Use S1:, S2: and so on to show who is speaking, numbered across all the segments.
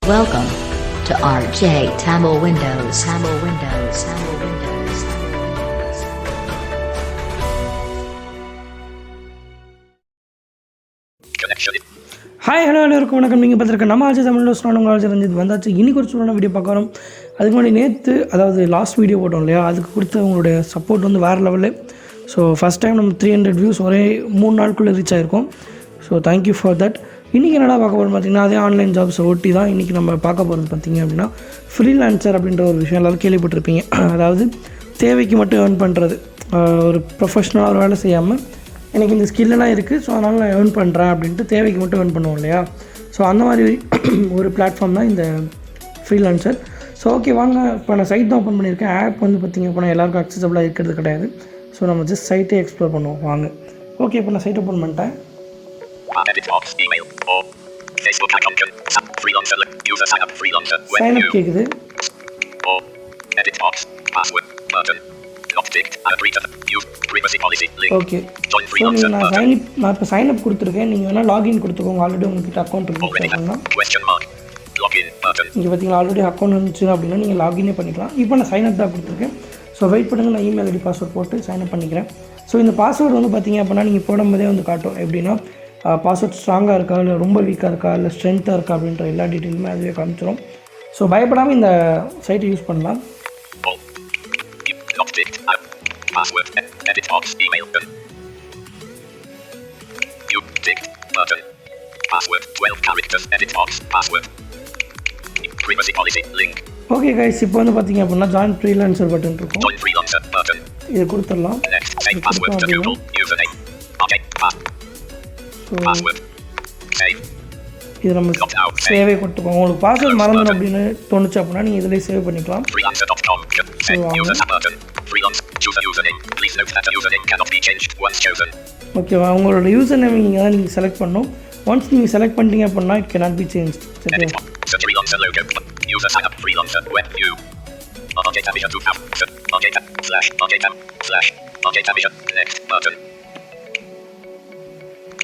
S1: Welcome to RJ Tamil Windows. Tamil Windows. Tamil Windows.
S2: Hi hello எல்லாருக்கும் வணக்கம். நீங்கள் பார்த்துருக்க நம்ம ஆச்சு தமிழ் சொன்ன உங்கள் ஆச்சு ரஞ்சித் வந்தாச்சு. இன்றைக்கி ஒரு சூடான வீடியோ பார்க்குறோம். அதுக்கு முன்னாடி நேற்று அதாவது லாஸ்ட் வீடியோ போட்டோம் இல்லையா, அதுக்கு கொடுத்த உங்களுடைய சப்போர்ட் வந்து வேறு லெவலில். ஸோ ஃபஸ்ட் டைம் நம்ம 300 வியூஸ் ஒரே 3 நாளுக்குள்ளே ரீச் ஆகிருக்கோம். So thank you for that. இன்றைக்கி என்னடா பார்க்க போகிறோம் பார்த்திங்கன்னா, அதே ஆன்லைன் ஜாப்ஸை ஒட்டி தான் இன்றைக்கி நம்ம பார்க்க போகிறது. பார்த்திங்க அப்படின்னா ஃப்ரீலான்சர் அப்படின்ற ஒரு விஷயம் எல்லோரும் கேள்விப்பட்டிருப்பீங்க. அதாவது தேவைக்கு மட்டும் ஏர்ன் பண்ணுறது, ஒரு ப்ரொஃபஷ்னலாக ஒரு வேலை செய்யாமல் எனக்கு இந்த ஸ்கில்லாம் இருக்குது ஸோ அதனால் நான் ஏர்ன் பண்ணுறேன் அப்படின்ட்டு தேவைக்கு மட்டும் ஏர்ன் பண்ணுவோம் இல்லையா. ஸோ அந்த மாதிரி ஒரு பிளாட்ஃபார்ம் தான் இந்த ஃப்ரீலான்சர். ஸோ ஓகே வாங்க, இப்போ நான் சைட் தான் ஓப்பன் பண்ணியிருக்கேன். ஆப் வந்து பார்த்திங்க அப்படின்னா எல்லாருக்கும் அக்சசபிளாக இருக்கிறது கிடையாது. ஸோ நம்ம ஜஸ்ட் சைட்டே எக்ஸ்ப்ளோர் பண்ணுவோம் வாங்க. ஓகே, இப்போ நான் சைட் ஓப்பன் பண்ணிட்டேன். சைன் அப் கேட்குது. ஓகே, ஸோ நீங்கள் நான் இப்போ சைன் அப் கொடுத்துருக்கேன். நீங்கள் வேணால் லாகின் கொடுத்துக்கோங்க. ஆல்ரெடி உங்கள்கிட்ட அக்கௌண்ட் இருந்துச்சு அப்படின்னா, இங்கே பார்த்தீங்கன்னா ஆல்ரெடி அக்கௌண்ட் இருந்துச்சு அப்படின்னா நீங்கள் லாகினே பண்ணிக்கலாம். இப்போ நான் சைன் அப் தான் கொடுத்துருக்கேன். ஸோ வெயிட் பண்ணுங்கள், நான் இமெயில் ஐடி பாஸ்வேர்ட் போட்டு சைன் அப் பண்ணிக்கிறேன். ஸோ இந்த பாஸ்வேர்டு வந்து பார்த்திங்க அப்படின்னா நீங்கள் போடும்போதே வந்து காட்டும். எப்படின்னா பாஸ்வேர்ட் ஸ்ட்ராங்காக இருக்கா, இல்லை ரொம்ப வீக்காக இருக்கா, இல்லை ஸ்ட்ரென்த்தாக இருக்கா அப்படின்ற எல்லா டீட்டெயிலுமே அதுவே காமிச்சிடும். ஸோ பயப்படாமல் இந்த சைட்டை யூஸ் பண்ணலாம்.
S3: Password, edit box, email done. You ticked button. Password 12 characters, edit box, password. Privacy policy link.
S2: Okay guys, இப்போ வந்து பார்த்தீங்க அப்படின்னா ஜாயின் ஃப்ரீலான்சர் பட்டன் இருக்கும்.
S3: Join freelancer button.
S2: இதை கொடுத்துடலாம்.
S3: Next, save password to Google username. Okay, password. Save.
S2: இது நம்ம சேவே கொடுத்துக்கோங்க. உங்களுக்கு பாஸ்வேர்ட் மறந்துடும் அப்படின்னு தோணுச்சு அப்படின்னா நீங்கள் இதிலே சேவ் பண்ணிக்கலாம்.
S3: Freelancer.com. Save user button. Freelance. Choose a username. Please note that a username cannot be changed once chosen.
S2: ஓகேவா, உங்களோட யூசர் நேம் நீங்கள் செலக்ட் பண்ணணும். ஒன்ஸ் நீங்கள் செலக்ட் பண்ணிட்டீங்க அப்படின்னா இட் cannot be changed. சரியா?
S3: Search Freelancer logo. User sign up Freelancer web view. RJTavision 2000. RJTavision. Next button.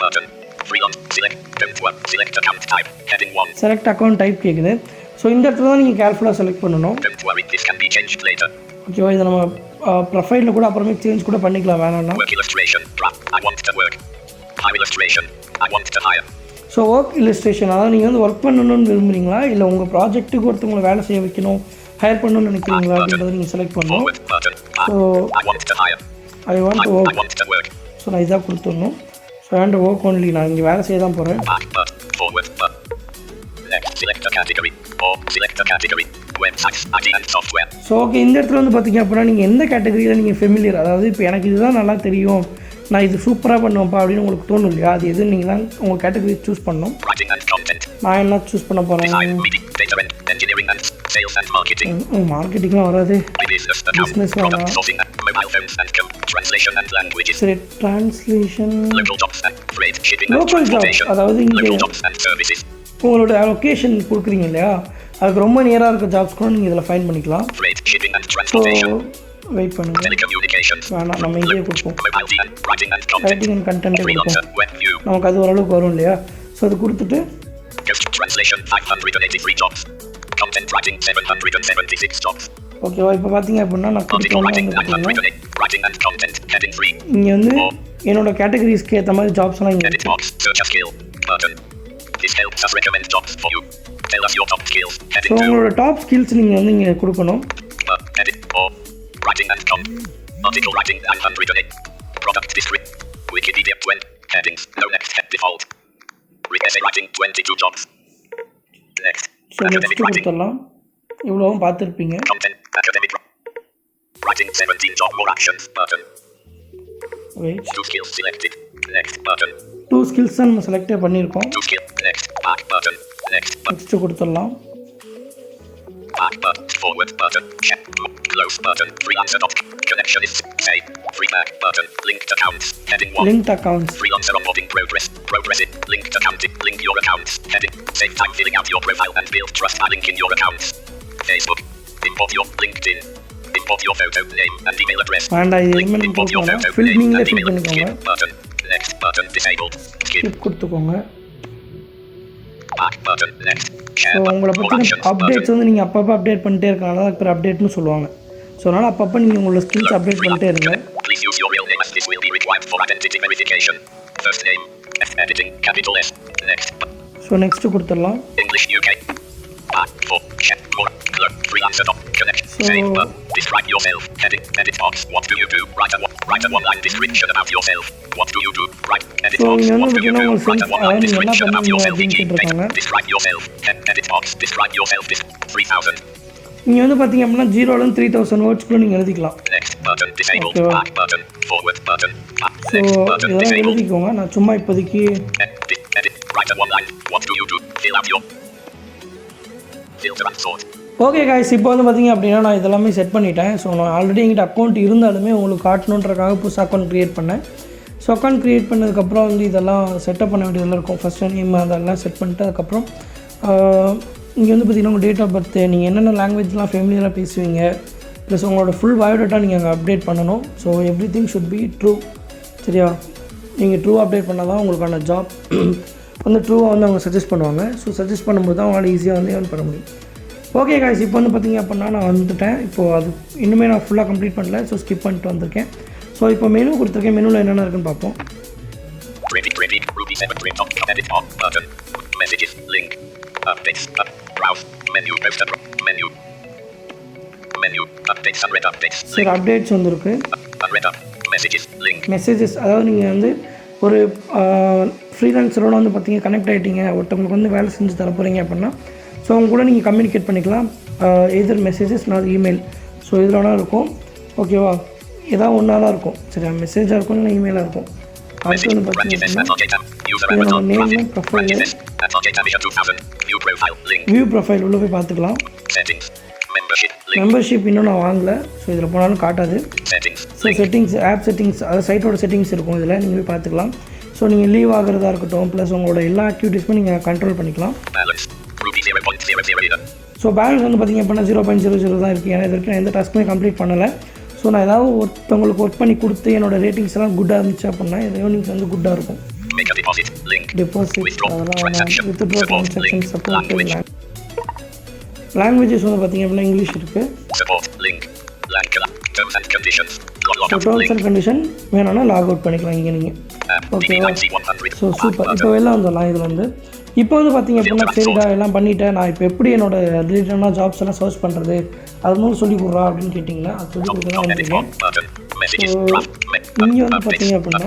S3: Button. Freelance. Select. Don't work. Select account type. Heading 1. Select account type கேக்குது. So இந்த இடத்துல தான் நீங்கள் கேர்ஃபுல்லாக select பண்ணணும். Don't worry, this can be changed later.
S2: ஓகேவா, இதை நம்ம ப்ரொஃபைலில் கூட அப்புறமே சேஞ்ச் கூட பண்ணிக்கலாம் வேணாம்னா.
S3: Work illustration. I want to work. Hire illustration. I want to hire.
S2: So work illustration, அதாவது நீங்கள் வந்து ஒர்க் பண்ணணும்னு விரும்புகிறீங்களா, இல்லை உங்கள் ப்ராஜெக்ட்டுக்கு ஒருத்தவங்களை வேலை செய்ய வைக்கணும், ஹையர் பண்ணணும்னு நினைக்கிறீங்களா அப்படின்றத நீங்கள் செலக்ட் பண்ணணும். So I want to work. So நான் இதாக கொடுத்துடணும். ஸோ அண்ட் ஒர்க் ஒன்லி, நான் இங்கே வேலை செய்ய தான் போகிறேன். ஸோ ஓகே, இந்த இடத்துல வந்து பார்த்திங்க அப்படின்னா நீங்கள் எந்த கேட்டகரியில் நீங்கள் ஃபெமிலியர், அதாவது இப்போ எனக்கு இதுதான் நல்லா தெரியும், நான் இது சூப்பராக பண்ணுவேன்ப்பா அப்படின்னு உங்களுக்கு தோணும் இல்லையா, அது எது நீங்கள் தான் உங்கள் கேட்டகரி சூஸ் பண்ணணும். நான் என்ன சூஸ் பண்ண போகிறேன், மார்க்கெட்டிங்லாம் வராது, பிஸ்னஸ் வேணாம், சரி ட்ரான்ஸ்லேஷன், லோக்கல் ஜாப்ஸ், அதாவது இங்கே உங்களோட லொக்கேஷன் கொடுக்குறீங்க இல்லையா, அதுக்கு ரொம்ப நியராக இருக்க ஜாப்ஸ் கூட நீங்கள் இதில் ஃபைன் பண்ணிக்கலாம். ஸோ வெயிட் பண்ணுங்கள், வேணாம் நம்ம இங்கேயே கொடுப்போம். ரைட்டிங் அண்ட் கண்டென்ட்டே கொடுப்போம், நமக்கு அது ஓரளவுக்கு வரும் இல்லையா. ஸோ அது கொடுத்துட்டு ஓகேவா, இப்போ பார்த்தீங்க அப்படின்னா நான் கொடுத்தோன்னா இங்கே வந்து என்னோட கேட்டகரிஸ்க்கு ஏற்ற மாதிரி ஜாப்ஸ்லாம் இங்கே ஸோ உங்களோட டாப் ஸ்கில்ஸ் நீங்கள் வந்து இங்கே கொடுக்கணும்.
S3: Article writing 108. Product description. Wikipedia 20. Headings. No next head default. Essay writing 22 jobs. Next.
S2: So next கொடுத்துடலாம். இவ்வளவும் பார்த்துருப்பீங்க.
S3: Content. Academic. Writing 17 job more actions button.
S2: Wait.
S3: 2 skills selected. Next button.
S2: 2 skills நம்ம select பண்ணியிருக்கோம்.
S3: 2 skills. Next. Back button. Next.
S2: Next கொடுத்துடலாம்.
S3: Back button. Forward button. Check. Close button. Freelancer.com. Connection is save. Free back button. Linked accounts. Heading 1.
S2: Linked accounts.
S3: Freelancer onboarding progress. Progressive. Linked accounting. Link your accounts. Heading. Save time filling out your profile and build trust by linking your accounts. Facebook. Import your LinkedIn. Import your photo name and email address.
S2: And I
S3: import your photo name and email address. Skip button. Next button disabled. Skip.
S2: கொடுத்துக்கோங்க.
S3: Back button. Next.
S2: So உங்களை பற்றின updates வந்து நீங்கள் அப்பப்போ update பண்ணிட்டே இருக்கனால தான் இப்போ அப்டேட்னு சொல்லுவாங்க. ஸோ அதனால் அப்பப்போ நீங்கள் உங்களோட ஸ்கில்ஸ் அப்டேட் பண்ணிட்டே இருங்க.
S3: Please use your real name as this will be required for identity verification. First name, editing, capital S. Next.
S2: So next கொடுத்துடலாம்.
S3: English UK. For check more clerk freelancer connect. Save. Describe yourself. Heading. Edit box. What do you do? Write a one-line description about yourself. What do you do? Write. Edit
S2: So
S3: box.
S2: இங்க வந்து
S3: What do you do?
S2: பார்த்தீங்கன்னா
S3: Write a one-line description about yourself.
S2: கேட்டிருக்காங்க.
S3: Describe yourself. Edit box. Describe yourself. 3000.
S2: நீங்கள் வந்து பார்த்தீங்க அப்படின்னா 0லேருந்து 3000 வேர்ட்ஸ்க்குள்ளே நீங்கள் எழுதிக்கலாம்.
S3: Next button disabled. Back button. Forward button.
S2: So இதெல்லாம் எழுதிக்கோங்க. நான் சும்மா இப்போதைக்கு
S3: Edit. Write a one-line. What do you do? Fill out your filter and sort.
S2: Okay guys, இப்போ வந்து பார்த்தீங்க அப்படின்னா நான் இதெல்லாமே செட் பண்ணிட்டேன். ஸோ நான் ஆல்ரெடி எங்கிட்ட அக்கௌண்ட் இருந்தாலுமே உங்களுக்கு காட்டணுன்றக்காக புதுசாக அக்கௌண்ட் க்ரியேட் பண்ணேன். ஸோ அக்கௌண்ட் க்ரியேட் பண்ணதுக்கப்புறம் வந்து இதெல்லாம் செட்டப் பண்ண வேண்டியதெல்லாம் இருக்கும். ஃபஸ்ட்டு நேம் அதெல்லாம் செட் பண்ணிட்டு அதுக்கப்புறம் இங்கே வந்து பார்த்திங்கன்னா உங்கள் டேட் ஆஃப் பர்த்து, நீங்கள் என்னென்ன லாங்குவேஜ்லாம் ஃபேமிலியராக பேசுவீங்க, ப்ளஸ் உங்களோட ஃபுல் பயோடேட்டா நீங்கள் அங்கே அப்டேட் பண்ணணும். So every thing should be true. சரியா? நீங்கள் ட்ரூ அப்டேட் பண்ணால் தான் உங்களுக்கான ஜாப் வந்து ட்ரூவாக வந்து அவங்க சஜஸ்ட் பண்ணுவாங்க. ஸோ சஜஸ்ட் பண்ணும்போது தான் அவங்களால ஈஸியாக வந்து ஏர்ன் பண்ண முடியும். ஓகே காய்ஸ், இப்போ வந்து பார்த்திங்க அப்படின்னா நான் வந்துட்டேன். இப்போது அது இன்னுமே நான் ஃபுல்லாக கம்ப்ளீட் பண்ணல. ஸோ ஸ்கிப் பண்ணிட்டு வந்திருக்கேன். ஸோ இப்போ மெனு கொடுத்துருக்கேன். மெனுவில் என்னென்ன இருக்குன்னு பார்ப்போம். சரி, அப்டேட்ஸ் வந்துருக்கு. மெசேஜஸ், அதாவது நீங்கள் வந்து ஒரு ஃப்ரீலான்சரோட வந்து பார்த்தீங்க கனெக்ட் ஆகிட்டீங்க, ஒருத்தவங்களுக்கு வந்து வேலை செஞ்சு தர போகிறீங்க அப்படின்னா ஸோ அவங்க கூட நீங்கள் கம்யூனிகேட் பண்ணிக்கலாம். எதர் மெசேஜஸ் நான் இமெயில். ஸோ இதில் ஒன்றா இருக்கும். ஓகேவா? ஏதாவது ஒன்றா தான் இருக்கும். சரியா? மெசேஜாக இருக்கும் இல்லை இமெயிலாக இருக்கும். அடுத்து வந்து பார்த்தீங்கன்னா இதோட நேம், ப்ரொஃபைலு, வியூ ப்ரொஃபைல் உள்ளே போய் பார்த்துக்கலாம். மெம்பர்ஷிப் இன்னும் நான் வாங்கலை. ஸோ இதில் போனாலும் காட்டாது. ஸோ செட்டிங்ஸ், ஆப் செட்டிங்ஸ், அதாவது சைட்டோட செட்டிங்ஸ் இருக்கும். இதில் நீங்கள் போய் பார்த்துக்கலாம். ஸோ நீங்கள் லீவ் ஆகிறதா இருக்கட்டும், ப்ளஸ் உங்களோட எல்லா ஆக்டிவிட்டீஸுமே நீங்கள் கண்ட்ரோல் பண்ணிக்கலாம். ஸோ பேலன்ஸ் வந்து பார்த்திங்க அப்படின்னா 0.00 தான் இருக்குது. ஏன்னா இது வரைக்கும் நான் எந்த டாஸ்க்குமே கம்ப்ளீட் பண்ணலை. ஸோ நான் ஏதாவது ஒருத்தவங்களுக்கு ஒர்க் பண்ணி கொடுத்து என்னோடய ரேட்டிங்ஸ் எல்லாம் குட்டாக இருந்துச்சு அப்படின்னா ஏர்னிங்ஸ் வந்து குட்டாக இருக்கும். டெபாசிட் அதெல்லாம் வித்ட்ரா ட்ரான்சாக்ஷன் சப்போர்ட். லாங்குவேஜஸ் வந்து பார்த்திங்க அப்படின்னா இங்கிலீஷ் இருக்குது. ஸோ டேர்ம்ஸ் அண்ட் கண்டிஷன் வேணும்னா லாக் அவுட் பண்ணிக்கலாம் இங்கே நீங்கள். ஓகேவா? So super. இப்போ எல்லாம் வந்துடலாம். இதில் வந்து இப்போ வந்து பார்த்திங்க அப்படின்னா சரிடா எல்லாம் பண்ணிவிட்டேன், நான் இப்போ எப்படி என்னோடய ரிலேட்டடான ஜாப்ஸ் எல்லாம் சர்ச் பண்ணுறது அது மாதிரி சொல்லி கொடுறா அப்படின்னு கேட்டிங்கன்னா அது சொல்லி கொடுக்க தான் வந்துருக்கேன். ஸோ இங்கே வந்து பார்த்திங்க அப்படின்னா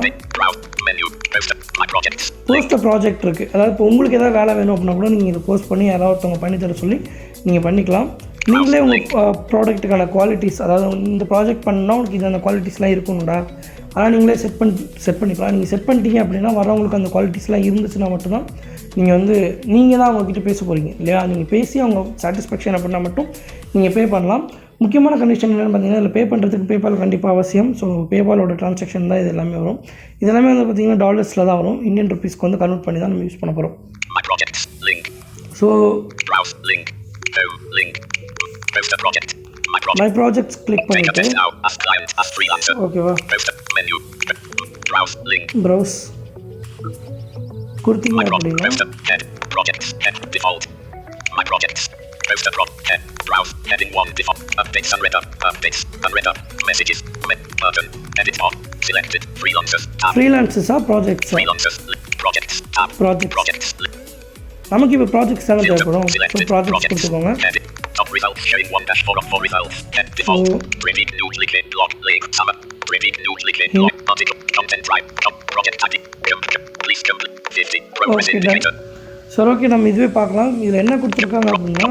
S2: போஸ்ட் ப்ராஜெக்ட் இருக்குது. அதாவது இப்போ உங்களுக்கு எதாவது வேலை வேணும் அப்படின்னா கூட நீங்கள் இதை போஸ்ட் பண்ணி யாராவது ஒருத்தவங்க பண்ணித்தர சொல்லி நீங்கள் பண்ணிக்கலாம். நீங்களே உங்கள் ப்ராடக்ட்டுக்கான குவாலிட்டிஸ், அதாவது இந்த ப்ராஜெக்ட் பண்ணால் உங்களுக்கு இது அந்த குவாலிட்டிஸ்லாம் இருக்கணும்டா, ஆனால் நீங்களே செட் பண்ணிக்கலாம். நீங்கள் செட் பண்ணிட்டீங்க அப்படின்னா வரவங்களுக்கு அந்த குவாலிட்டிஸ்லாம் இருந்துச்சுன்னா மட்டும்தான் நீங்கள் வந்து நீங்கள் தான் அவங்கக்கிட்ட பேச போகிறீங்க இல்லையா? நீங்கள் பேசி அவங்க சாட்டிஸ்ஃபேக்ஷன் அப்படின்னா மட்டும் நீங்கள் பே பண்ணலாம். முக்கியமான கண்டிஷன் என்னென்னு பார்த்தீங்கன்னா இதில் பே பண்ணுறதுக்கு பேபால் கண்டிப்பாக அவசியம். ஸோ பேபாலோட ட்ரான்சாக்ஷன் தான் இது எல்லாமே வரும். இது எல்லாமே வந்து பார்த்திங்கன்னா டாலர்ஸில் தான் வரும். இந்தியன் ருபீஸ்க்கு வந்து கன்வெர்ட் பண்ணி தான் நம்ம யூஸ் பண்ண போகிறோம். ஸோ மை ப்ராஜெக்ட்ஸ் கிளிக் பண்ணிவிட்டு ஓகேவா ப்ரௌஸ் கொடுத்தீங்க அப்படின்னா ஃப்ரீலான்சர்ஸா ப்ராஜெக்ட்ஸா? ப்ராஜெக்ட்ஸ். நமக்கு இப்போ ப்ராஜெக்ட்ஸ் தானே தேவைப்படும். ஸோ ப்ராஜெக்ட்ஸ் கொடுத்துக்கோங்க. Okay done. சரி ஓகே, நம்ம இதுவே பார்க்கலாம். இதில் என்ன கொடுத்துருக்காங்க அப்படின்னா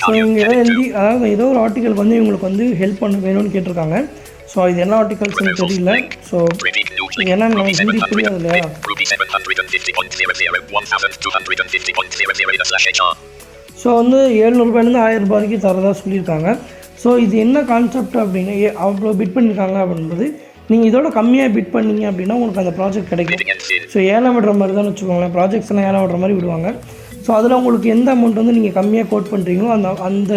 S2: ஸோ இங்கே எழுதி, அதாவது ஏதோ ஒரு ஆர்டிக்கல் வந்து இவங்களுக்கு வந்து ஹெல்ப் பண்ண வேணும்னு கேட்டிருக்காங்க. ஸோ இது என்ன ஆர்டிகல்ஸ்னு தெரியல. ஸோ ஏன்னா நம்ம ஹிந்தி புரியாது இல்லையா? ஸோ வந்து 700 ரூபாயிலேருந்து 1000 ரூபாய் வரைக்கும் தரதாக சொல்லியிருக்காங்க. ஸோ இது என்ன கான்செப்ட் அப்படின்னு அவ்வளோ பிட் பண்ணியிருக்காங்க அப்படின்றது, நீங்கள் இதோட கம்மியாக பிட் பண்ணிங்க அப்படின்னா உங்களுக்கு அந்த ப்ராஜெக்ட் கிடைக்கும். ஸோ ஏலம் விடுற மாதிரி தான் வச்சுக்கோங்களேன். ப்ராஜெக்ட்ஸ் எல்லாம் ஏலம் விடுற மாதிரி விடுவாங்க. ஸோ அதில் உங்களுக்கு எந்த அமௌண்ட் வந்து நீங்கள் கம்மியாக கோட் பண்ணுறீங்களோ அந்த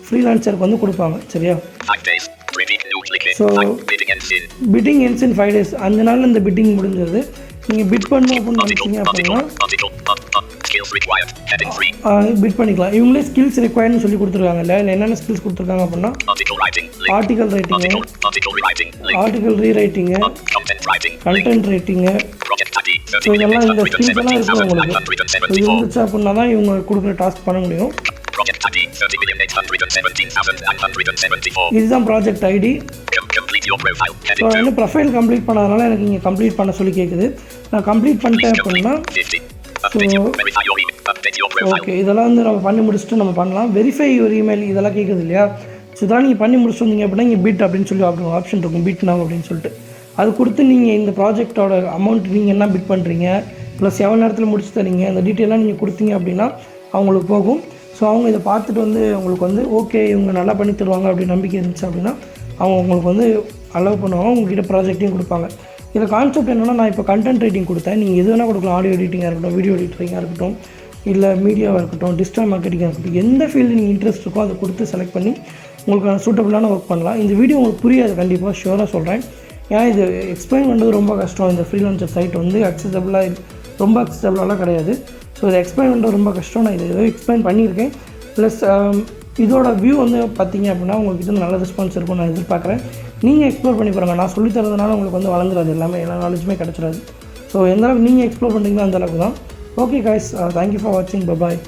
S2: ஃப்ரீலான்சருக்கு வந்து கொடுப்பாங்க. சரியா? So bidding ends in 5 days. 5 நாளில் இந்த பிட்டிங் முடிஞ்சிருது. நீங்கள் பிட் பண்ணணும் அப்படின்னு நினச்சிங்க அப்படின்னா பிட் பண்ணிக்கலாம். இவங்களே ஸ்கில்ஸ் ரெக்வயர்ட்னு சொல்லி கொடுத்துருக்காங்க இல்லை, இல்லை என்னென்ன ஸ்கில்ஸ் கொடுத்துருக்காங்க அப்படின்னா article writing, article rewriting, content writing, so இதெல்லாம் இந்த ஸ்கில்ஸ் எல்லாம் இருக்கும் உங்களுக்கு. ஸோ இருந்துச்சு அப்படின்னா தான் இவங்க கொடுக்குற டாஸ்க் பண்ண முடியும். இதுதான் ப்ராஜெக்ட் ஐடி. ஸோ இன்னும் ப்ரொஃபைல் கம்ப்ளீட் பண்ணாதனால எனக்கு இங்கே கம்ப்ளீட் பண்ண சொல்லி கேட்குது. நான் கம்ப்ளீட் பண்ணிட்டேன் அப்படின்னா ஸோ ஓகே, இதெல்லாம் வந்து நம்ம பண்ணி முடிச்சுட்டு நம்ம பண்ணலாம். வெரிஃபை யுவர் இமெயில் இதெல்லாம் கேட்குது இல்லையா. ஸோ இதெல்லாம் நீங்கள் பண்ணி முடிச்சுட்டு வந்தீங்க அப்படின்னா இங்கே பிட் அப்படின்னு சொல்லி ஆப்ஷன் இருக்கும், பிட் நாங்கள் அப்படின்னு சொல்லிட்டு. அது கொடுத்து நீங்கள் இந்த ப்ராஜெக்டோட அமௌண்ட் நீங்கள் என்ன பிட் பண்ணுறீங்க ப்ளஸ் எவ்வளோ நேரத்தில் முடிச்சு தரீங்க இந்த டீட்டெயிலாக நீங்கள் கொடுத்தீங்க அப்படின்னா அவங்களுக்கு போகும். ஸோ அவங்க இதை பார்த்துட்டு வந்து உங்களுக்கு வந்து ஓகே இவங்க நல்லா பண்ணி தருவாங்க அப்படின்னு நம்பிக்கை இருந்துச்சு அப்படின்னா அவங்க உங்களுக்கு வந்து அலோவ் பண்ணுவாங்க, உங்கள்கிட்ட ப்ராஜெக்டையும் கொடுப்பாங்க. இதில் கான்செப்ட் என்னென்னா, நான் இப்போ கண்டென்ட் ரைட்டிங் கொடுத்தேன், நீங்கள் எது வேணால் கொடுக்கலாம். ஆடியோ எடிட்டிங்காக இருக்கட்டும், வீடியோ எடிட்டிங்காக இருக்கட்டும், இல்லை மீடியாவாக இருக்கட்டும், டிஜிட்டல் மார்க்கெட்டிங்காக இருக்கட்டும், எந்த ஃபீல்டு நீங்கள் இன்ட்ரெஸ்ட் இருக்கோ அதை கொடுத்து செலக்ட் பண்ணி உங்களுக்கு சூட்டபுளான ஒர்க் பண்ணலாம். இந்த வீடியோ உங்களுக்கு புரியாது, கண்டிப்பாக ஷுவராக சொல்கிறேன். ஏன்னா இது எக்ஸ்பிளைன் பண்ணுறது ரொம்ப கஷ்டம். இந்த ஃப்ரீலான்சர் சைட் வந்து ரொம்ப அக்சசபிளாக கிடையாது. ஸோ இதை எக்ஸ்பிளைன் பண்ணுறது ரொம்ப கஷ்டம். நான் இதை எக்ஸ்பிளைன் பண்ணியிருக்கேன். ப்ளஸ் இதோட வியூ வந்து பார்த்தீங்க அப்படின்னா உங்களுக்கு இது நல்ல ரெஸ்பான்ஸ் இருக்கும் நான் எதிர்பார்க்குறேன். நீங்கள் எக்ஸ்ப்ளோர் பண்ணி பாருங்கள். நான் சொல்லி தரதுனால உங்களுக்கு வந்து வளர்ந்துடாது, எல்லாமே எல்லா நாலேஜுமே கிடச்சிடாது. ஸோ எந்த அளவுக்கு நீங்கள் எக்ஸ்ப்ளோர் பண்ணுறீங்களோ அந்த அளவுக்கு தான். ஓகே கைஸ், தேங்க்யூ ஃபார் வாட்சிங். பாய்.